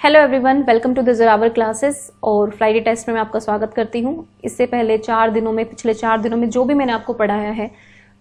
Hello everyone, welcome to the Zorawar classes. और Friday test में मैं आपका स्वागत करती हूँ। इससे पहले पिछले 4 दिनों में जो भी मैंने आपको पढ़ाया है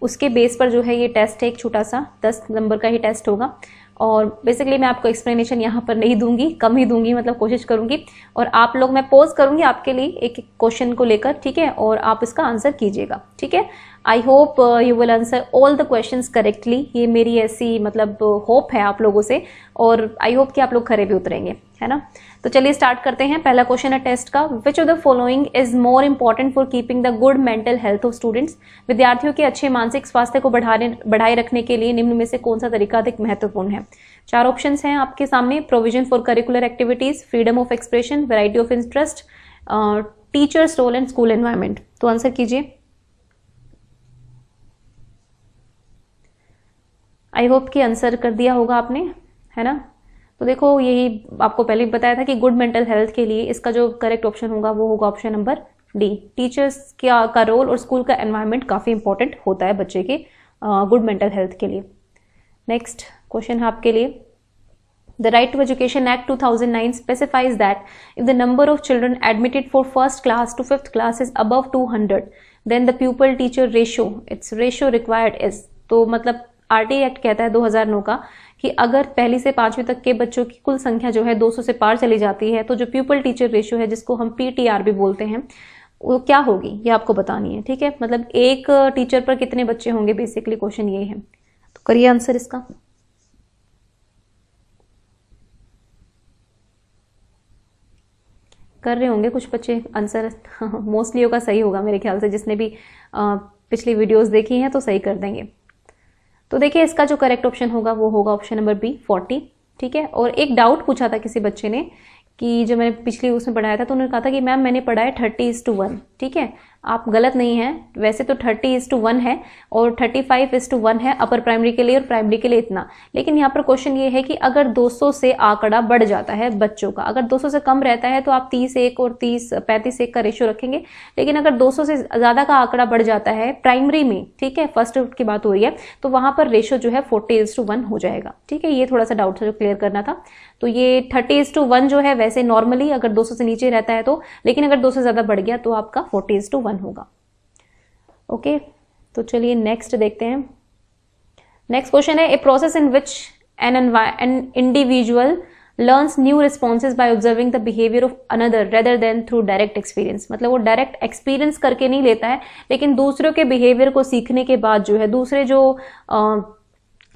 उसके बेस पर जो है ये टेस्ट है, एक छोटा सा 10 नंबर का ही टेस्ट होगा। और बेसिकली मैं आपको एक्सप्लेनेशन यहाँ पर नहीं दूंगी, कम ही दूंगी, मतलब कोशिश करूंगी। और आप लोग, मैं पोज करूंगी आपके लिए एक एक क्वेश्चन को लेकर, ठीक है, और आप इसका आंसर कीजिएगा, ठीक है। आई hope you will answer all the questions correctly. ये मेरी ऐसी मतलब होप है आप लोगों से, और आई होप कि आप लोग खरे भी उतरेंगे, है ना। तो चलिए स्टार्ट करते हैं। पहला क्वेश्चन है टेस्ट का, विच of the following is more important for keeping the good mental health of students. विद्यार्थियों के अच्छे मानसिक स्वास्थ्य को बढ़ाए रखने के लिए निम्न में से कौन सा तरीका अधिक महत्वपूर्ण है। 4 ऑप्शंस हैं आपके सामने। Provision for curricular activities, freedom of expression, variety of interest, teachers role and school environment. तो आंसर कीजिए। आई होप कि आंसर कर दिया होगा आपने, है ना। तो देखो, यही आपको पहले भी बताया था कि गुड मेंटल हेल्थ के लिए इसका जो करेक्ट ऑप्शन होगा वो होगा ऑप्शन नंबर डी। टीचर्स का रोल और स्कूल का एनवायरनमेंट काफी इंपॉर्टेंट होता है बच्चे के गुड मेंटल हेल्थ के लिए। नेक्स्ट क्वेश्चन है आपके लिए, The Right to Education Act 2009 specifies that if the number of children admitted for first class to 5th class is above 200, then the pupil teacher ratio, its ratio required is। तो मतलब RTE act कहता है 2009 का कि अगर पहली से 5वीं तक के बच्चों की कुल संख्या जो है 200 से पार चली जाती है, तो जो प्यूपल टीचर रेशियो है, जिसको हम पीटीआर भी बोलते हैं, वो क्या होगी ये आपको बतानी है, ठीक है। मतलब एक टीचर पर कितने बच्चे होंगे, बेसिकली क्वेश्चन ये है। तो करिए आंसर इसका। कर रहे होंगे कुछ बच्चे आंसर, मोस्टली होगा सही होगा मेरे ख्याल से, जिसने भी पिछली वीडियोस देखी हैं तो सही कर देंगे। तो देखिए, इसका जो करेक्ट ऑप्शन होगा वो होगा ऑप्शन नंबर बी 40, ठीक है। और एक डाउट पूछा था किसी बच्चे ने कि जो मैंने पिछली उसमें पढ़ाया था, तो उन्होंने कहा था कि मैम मैंने पढ़ा है 30:1, ठीक है। आप गलत नहीं है, वैसे तो 30:1 है और 35:1 है अपर प्राइमरी के लिए और प्राइमरी के लिए इतना। लेकिन यहाँ पर क्वेश्चन ये है कि अगर 200 से आंकड़ा बढ़ जाता है बच्चों का, अगर 200 से कम रहता है तो आप 30:1 और 35:1 का रेशियो रखेंगे। लेकिन अगर 200 से ज्यादा का आंकड़ा बढ़ जाता है प्राइमरी में, ठीक है, फर्स्ट की बात हो रही है, तो वहां पर रेशियो जो है 40:1 हो जाएगा, ठीक है। ये थोड़ा सा डाउट जो क्लियर करना था। तो ये 30:1 जो है वैसे नॉर्मली अगर 200 से नीचे रहता है तो, लेकिन अगर 200 से ज्यादा बढ़ गया तो आपका 40:1 होगा। ओके, तो चलिए नेक्स्ट देखते हैं। नेक्स्ट क्वेश्चन है, a process in which an individual learns new responses by observing the behaviour of another rather than through direct experience. मतलब वो डायरेक्ट एक्सपीरियंस करके नहीं लेता है, लेकिन दूसरों के बिहेवियर को सीखने के बाद जो है, दूसरे जो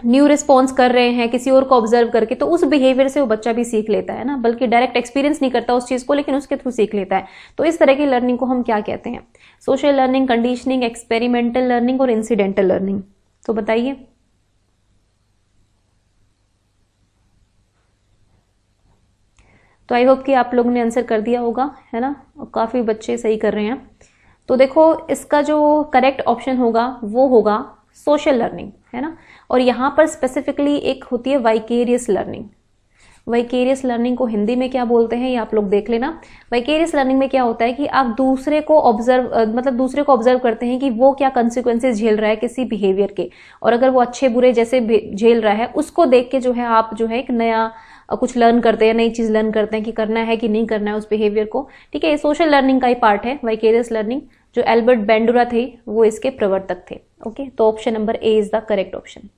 न्यू रिस्पॉन्स कर रहे हैं किसी और को ऑब्जर्व करके, तो उस बिहेवियर से वो बच्चा भी सीख लेता है ना, बल्कि डायरेक्ट एक्सपीरियंस नहीं करता उस चीज को, लेकिन उसके थ्रू सीख लेता है। तो इस तरह की लर्निंग को हम क्या कहते हैं? Social learning, conditioning, experimental learning और इंसिडेंटल लर्निंग। तो बताइए। तो आई होप कि आप लोगों ने आंसर कर दिया होगा, है ना, और काफी बच्चे सही कर रहे हैं। तो देखो, इसका जो करेक्ट ऑप्शन होगा वो होगा सोशल लर्निंग, है ना। और यहां पर स्पेसिफिकली एक होती है वाइकेरियस लर्निंग। वाइकेरियस लर्निंग को हिंदी में क्या बोलते हैं ये आप लोग देख लेना। वाइकेरियस लर्निंग में क्या होता है कि आप दूसरे को ऑब्जर्व करते हैं कि वो क्या कंसिक्वेंसेस झेल रहा है किसी बिहेवियर के, और अगर वो अच्छे बुरे जैसे झेल रहा है, उसको देख के जो है आप जो है एक नया कुछ लर्न करते हैं, नई चीज लर्न करते हैं कि करना है कि नहीं करना है उस बिहेवियर को, ठीक है। ये सोशल लर्निंग का ही पार्ट है वाइकेरियस लर्निंग। जो एल्बर्ट बेंडुरा थे वो इसके प्रवर्तक थे। ओके, तो option number A is the correct option.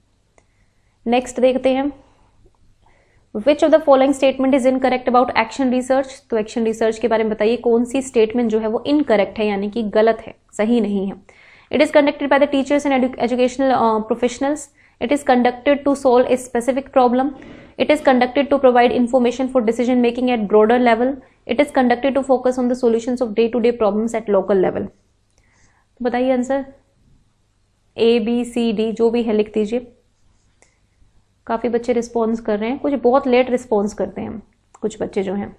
Next देखते हैं, विच of the following statement is incorrect about action research. तो एक्शन रिसर्च के बारे में बताइए, कौन सी स्टेटमेंट जो है वो इनकरेक्ट है, यानी कि गलत है, सही नहीं है। It is conducted by the teachers and educational professionals. It is conducted to solve a specific problem. It is conducted to provide information for decision making at broader level. It is conducted to focus on the solutions of day-to-day problems at local level. तो बताइए answer. A, B, C, D जो भी है लिख दीजिए। काफी बच्चे response कर रहे हैं, कुछ बहुत लेट रिस्पॉन्स करते हैं कुछ बच्चे जो हैं।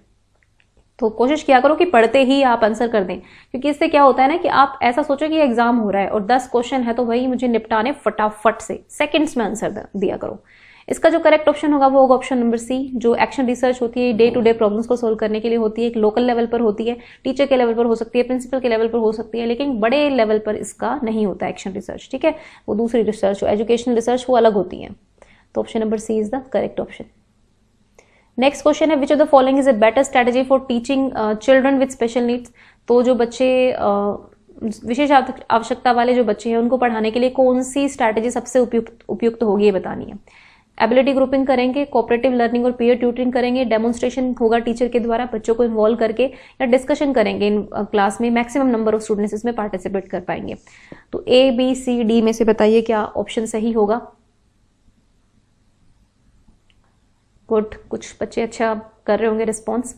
तो कोशिश किया करो कि पढ़ते ही आप आंसर कर दें, क्योंकि इससे क्या होता है ना कि आप ऐसा सोचो कि एग्जाम हो रहा है और 10 क्वेश्चन है तो भाई मुझे निपटाने फटाफट से, सेकंड्स में आंसर दिया करो। इसका जो करेक्ट ऑप्शन होगा वो होगा ऑप्शन नंबर सी। जो एक्शन रिसर्च होती है डे टू डे प्रॉब्लम्स को सोल्व करने के लिए होती है, एक लोकल लेवल पर होती है, टीचर के लेवल पर हो सकती है, प्रिंसिपल के लेवल पर हो सकती है, लेकिन बड़े लेवल पर इसका नहीं होता एक्शन रिसर्च, ठीक है। वो दूसरी रिसर्च, एजुकेशनल रिसर्च, वो अलग होती है। तो option number C is the correct option. Next question है, which of the following is a better strategy for teaching children with special needs. तो जो बच्चे विशेष आवश्यकता वाले जो बच्चे हैं उनको पढ़ाने के लिए कौन सी स्ट्रैटेजी सबसे उपयुक्त होगी, ये बतानी है। एबिलिटी ग्रुपिंग करेंगे, कोऑपरेटिव लर्निंग और पीयर ट्यूटरिंग करेंगे, डेमोन्स्ट्रेशन होगा टीचर के द्वारा बच्चों को इन्वॉल्व करके, या डिस्कशन करेंगे इन क्लास में, मैक्सिमम नंबर ऑफ स्टूडेंट्स इसमें पार्टिसिपेट कर पाएंगे। तो ए बी सी डी में से बताइए क्या ऑप्शन सही होगा। गुड, कुछ बच्चे अच्छा कर रहे होंगे रिस्पॉन्स।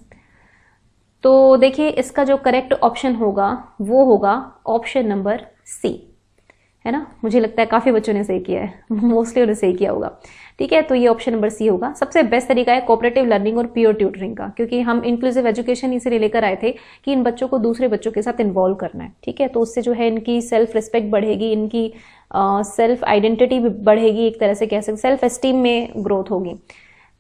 तो देखिए इसका जो करेक्ट ऑप्शन होगा वो होगा ऑप्शन नंबर सी, है ना। मुझे लगता है काफी बच्चों ने सही किया है, मोस्टली उन्होंने सही किया होगा। ठीक है, तो ये ऑप्शन नंबर सी होगा। सबसे बेस्ट तरीका है कोऑपरेटिव लर्निंग और पीयर ट्यूटरिंग का, क्योंकि हम इंक्लूसिव एजुकेशन इसीलिए लेकर आए थे कि इन बच्चों को दूसरे बच्चों के साथ इन्वॉल्व करना है। ठीक है, तो उससे जो है इनकी सेल्फ रिस्पेक्ट बढ़ेगी, इनकी सेल्फ आइडेंटिटी भी बढ़ेगी, एक तरह से कह सकते सेल्फ एस्टीम में ग्रोथ होगी।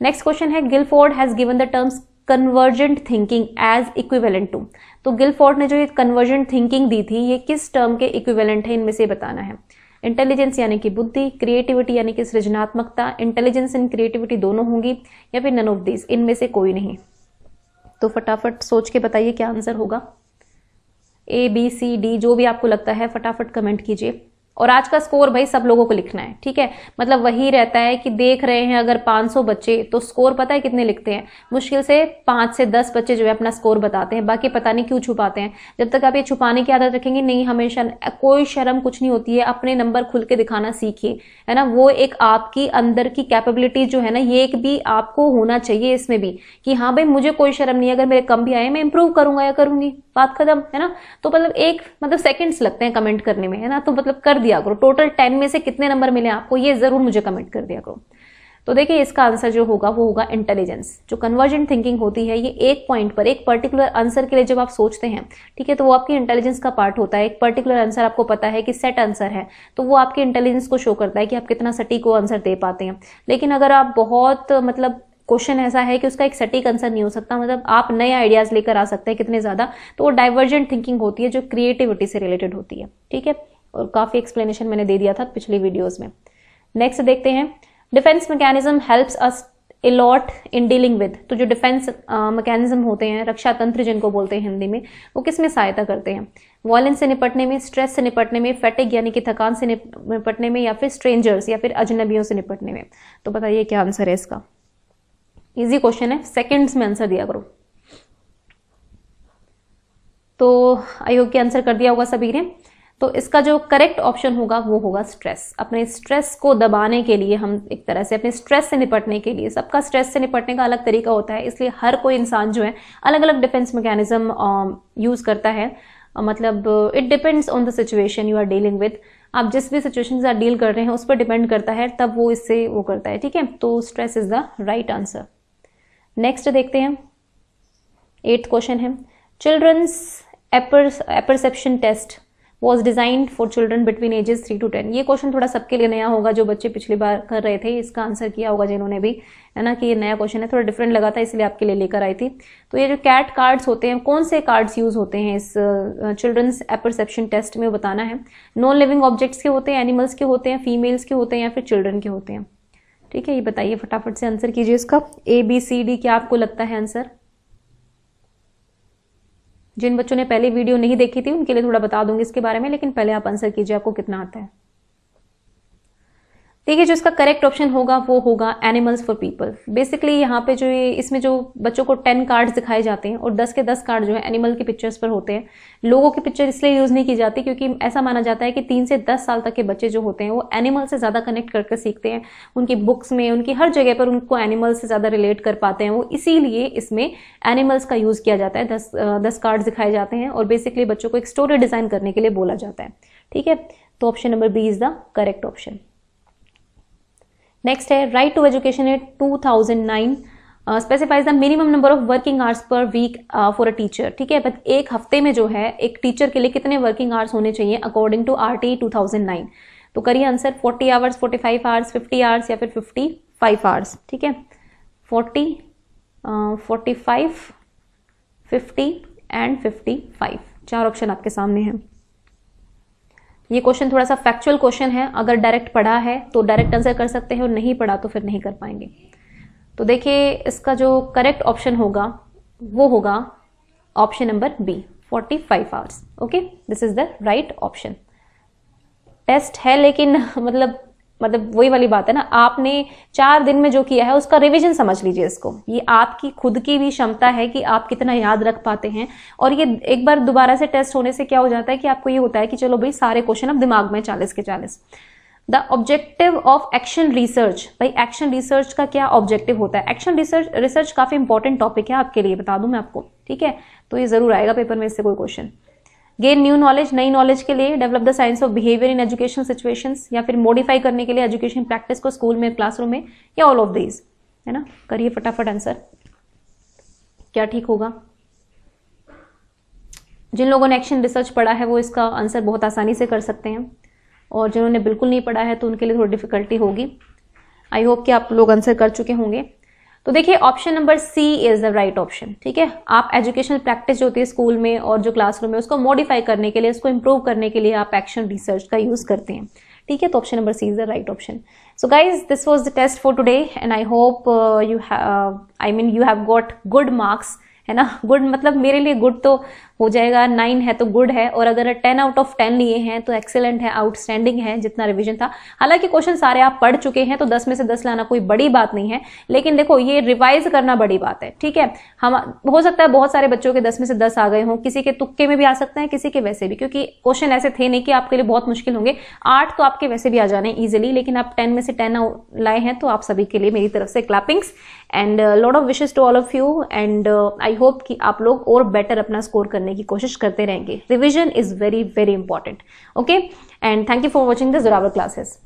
नेक्स्ट क्वेश्चन है, Guilford has given the terms convergent thinking as equivalent to. तो गिलफोर्ड ने जो ये कन्वर्जेंट थिंकिंग दी थी ये किस टर्म के इक्विवेलेंट है, इनमें से बताना है। इंटेलिजेंस यानी कि बुद्धि, क्रिएटिविटी यानी कि सृजनात्मकता, इंटेलिजेंस एंड क्रिएटिविटी दोनों होंगी, या फिर नन ऑफ दिस, इनमें से कोई नहीं। तो फटाफट सोच के बताइए क्या आंसर होगा। ए बी सी डी जो भी आपको लगता है फटाफट कमेंट कीजिए। और आज का स्कोर भाई सब लोगों को लिखना है। ठीक है, मतलब वही रहता है कि देख रहे हैं अगर 500 बच्चे तो स्कोर पता है कितने लिखते हैं, मुश्किल से 5 से 10 बच्चे जो है अपना स्कोर बताते हैं, बाकी पता नहीं क्यों छुपाते हैं। जब तक आप ये छुपाने की आदत रखेंगे नहीं, हमेशा कोई शर्म कुछ नहीं होती है, अपने नंबर खुल के दिखाना सीखिए, है ना। वो एक आपकी अंदर की कैपेबिलिटी जो है ना, ये एक भी आपको होना चाहिए इसमें भी कि हाँ भाई मुझे कोई शर्म नहीं है, अगर मेरे कम भी आए मैं इंप्रूव करूंगा या करूंगी, बात खत्म, है ना। तो मतलब सेकंड्स लगते हैं कमेंट करने में, है ना। तो मतलब कर दिया करो, टोटल 10 में से कितने नंबर मिले आपको ये जरूर मुझे कमेंट कर दिया करो। तो देखिए इसका आंसर जो होगा वो होगा इंटेलिजेंस। जो कन्वर्जेंट थिंकिंग होती है ये एक पॉइंट पर एक पर्टिकुलर आंसर के लिए जब आप सोचते हैं, ठीक है, तो वो आपकी इंटेलिजेंस का पार्ट होता है। एक पर्टिकुलर आंसर आपको पता है कि सेट आंसर है, तो वो आपकी इंटेलिजेंस को शो करता है कि आप कितना सटीक वो आंसर दे पाते हैं। लेकिन अगर आप बहुत क्वेश्चन ऐसा है कि उसका एक सटीक आंसर नहीं हो सकता, मतलब आप नए आइडियाज लेकर आ सकते हैं कितने ज्यादा, तो वो डाइवर्जेंट थिंकिंग होती है जो क्रिएटिविटी से रिलेटेड होती है। ठीक है, और काफी एक्सप्लेनेशन मैंने दे दिया था पिछली वीडियोस में। नेक्स्ट देखते हैं, defence mechanism helps us a lot in dealing with. तो जो डिफेंस मैकेनिज्म होते हैं, रक्षा तंत्र जिनको बोलते हैं हिंदी में, वो किस में सहायता करते हैं? वायलेंस से निपटने में, स्ट्रेस से निपटने में, फैटिग यानी कि थकान से निपटने में, या फिर स्ट्रेंजर्स या फिर अजनबियों से निपटने में। तो बताइए क्या आंसर है इसका। इजी क्वेश्चन है, सेकंड्स में आंसर दिया करो। तो आई होप कि आंसर कर दिया होगा सभी ने। तो इसका जो करेक्ट ऑप्शन होगा वो होगा स्ट्रेस। अपने स्ट्रेस को दबाने के लिए, हम एक तरह से अपने स्ट्रेस से निपटने के लिए, सबका स्ट्रेस से निपटने का अलग तरीका होता है, इसलिए हर कोई इंसान जो है अलग अलग डिफेंस मैकेनिज्म यूज करता है। मतलब it depends on the situation you are dealing with. आप जिस भी सिचुएशन के साथ डील कर रहे हैं उस पर डिपेंड करता है, तब वो इससे वो करता है। ठीक है, तो stress is the right answer. Next देखते हैं, 8th क्वेश्चन है, children's apperception test was designed for children between ages 3 to 10। ये क्वेश्चन थोड़ा सबके लिए नया होगा, जो बच्चे पिछली बार कर रहे थे इसका आंसर किया होगा जिन्होंने भी, है ना, कि ये नया क्वेश्चन है, थोड़ा डिफरेंट लगा था इसलिए आपके लिए लेकर आई थी। तो ये जो कैट कार्ड्स होते हैं, कौन से कार्ड्स यूज होते हैं इस चिल्ड्रंस एपरसेप्शन टेस्ट में बताना है। नॉन लिविंग ऑब्जेक्ट्स के होते हैं, एनिमल्स के होते हैं, फीमेल्स के होते हैं, या फिर चिल्ड्रन के होते हैं। ठीक है, ये बताइए फटाफट से आंसर कीजिए इसका। ए बी सी डी क्या आपको लगता है आंसर? जिन बच्चों ने पहले वीडियो नहीं देखी थी उनके लिए थोड़ा बता दूंगी इसके बारे में, लेकिन पहले आप आंसर कीजिए आपको कितना आता है। देखिए जो इसका करेक्ट ऑप्शन होगा वो होगा एनिमल्स फॉर पीपल। बेसिकली यहाँ पे जो इसमें जो बच्चों को 10 कार्ड्स दिखाए जाते हैं और 10 के 10 कार्ड जो है एनिमल की पिक्चर्स पर होते हैं। लोगों की पिक्चर इसलिए यूज नहीं की जाती क्योंकि ऐसा माना जाता है कि 3 से 10 साल तक के बच्चे जो होते हैं वो एनिमल से ज्यादा कनेक्ट करके सीखते हैं। उनकी बुक्स में, उनकी हर जगह पर उनको एनिमल से ज्यादा रिलेट कर पाते हैं वो, इसीलिए इसमें एनिमल्स का यूज किया जाता है। 10 कार्ड्स दिखाए जाते हैं और बेसिकली बच्चों को एक स्टोरी डिजाइन करने के लिए बोला जाता है। ठीक है, तो option number B is the correct option. Next है, right to education at 2009 specifies the minimum number of working hours per week for a teacher. ठीक है, बट एक हफ्ते में जो है एक टीचर के लिए कितने वर्किंग आवर्स होने चाहिए अकॉर्डिंग टू RTE 2009। तो करिए आंसर, 40 आवर्स, 45 आवर्स, 50 आवर्स या फिर 55 आवर्स। ठीक है, 40, 45, 50 एंड 55, 4 ऑप्शन आपके सामने हैं। ये क्वेश्चन थोड़ा सा फैक्चुअल क्वेश्चन है, अगर डायरेक्ट पढ़ा है तो डायरेक्ट आंसर कर सकते हैं और नहीं पढ़ा तो फिर नहीं कर पाएंगे। तो देखिए इसका जो करेक्ट ऑप्शन होगा वो होगा option number B, 45 hours. Okay, this is the right option. Test है लेकिन मतलब वही वाली बात है ना, आपने 4 दिन में जो किया है उसका रिवीजन समझ लीजिए इसको। ये आपकी खुद की भी क्षमता है कि आप कितना याद रख पाते हैं, और ये एक बार दोबारा से टेस्ट होने से क्या हो जाता है कि आपको ये होता है कि चलो भाई सारे क्वेश्चन अब दिमाग में 40 के 40। The objective of action research, भाई एक्शन रिसर्च का क्या ऑब्जेक्टिव होता है? एक्शन रिसर्च काफी इंपॉर्टेंट टॉपिक है आपके लिए, बता दूं मैं आपको, ठीक है? तो ये जरूर आएगा पेपर में इससे कोई क्वेश्चन। गेन न्यू नॉलेज, नई नॉलेज के लिए, develop the science of behaviour in educational situations, या फिर मॉडिफाई करने के लिए एजुकेशन प्रैक्टिस को स्कूल में, क्लासरूम में, या ऑल ऑफ दीज, है ना? करिए फटाफट आंसर, क्या ठीक होगा? जिन लोगों ने एक्शन रिसर्च पढ़ा है वो इसका आंसर बहुत आसानी से कर सकते हैं, और जिन्होंने बिल्कुल नहीं पढ़ा है तो उनके लिए थोड़ी डिफिकल्टी होगी। आई होप कि आप लोग आंसर कर चुके होंगे। तो देखिए option number C is the right option, ठीक है? आप एजुकेशनल प्रैक्टिस जो होती है स्कूल में और जो क्लासरूम में, उसको मॉडिफाई करने के लिए, उसको इंप्रूव करने के लिए आप एक्शन रिसर्च का यूज करते हैं, ठीक है? तो option number C is the right option. So guys, this was the test for today and I hope you have got good marks, है ना? गुड मतलब मेरे लिए गुड तो हो जाएगा, 9 है तो गुड है, और अगर 10 आउट ऑफ 10 लिए हैं तो एक्सेलेंट है, आउटस्टैंडिंग है जितना रिवीजन था। हालांकि क्वेश्चन सारे आप पढ़ चुके हैं तो 10 में से 10 लाना कोई बड़ी बात नहीं है, लेकिन देखो ये रिवाइज करना बड़ी बात है, ठीक है? हम हो सकता है बहुत सारे बच्चों के 10 में से 10 आ गए हों, किसी के तुक्के में भी आ सकते हैं, किसी के वैसे भी, क्योंकि क्वेश्चन ऐसे थे नहीं कि आपके लिए बहुत मुश्किल होंगे। 8 तो आपके वैसे भी आ जाने इजिली, लेकिन आप 10 में से 10 लाए हैं, तो आप सभी के लिए मेरी तरफ से clappings and lot of wishes to all of you, and I hope कि आप लोग और बेटर अपना स्कोर करने की कोशिश करते रहेंगे। Revision is very very important. Okay, and thank you for watching the Zorawar classes.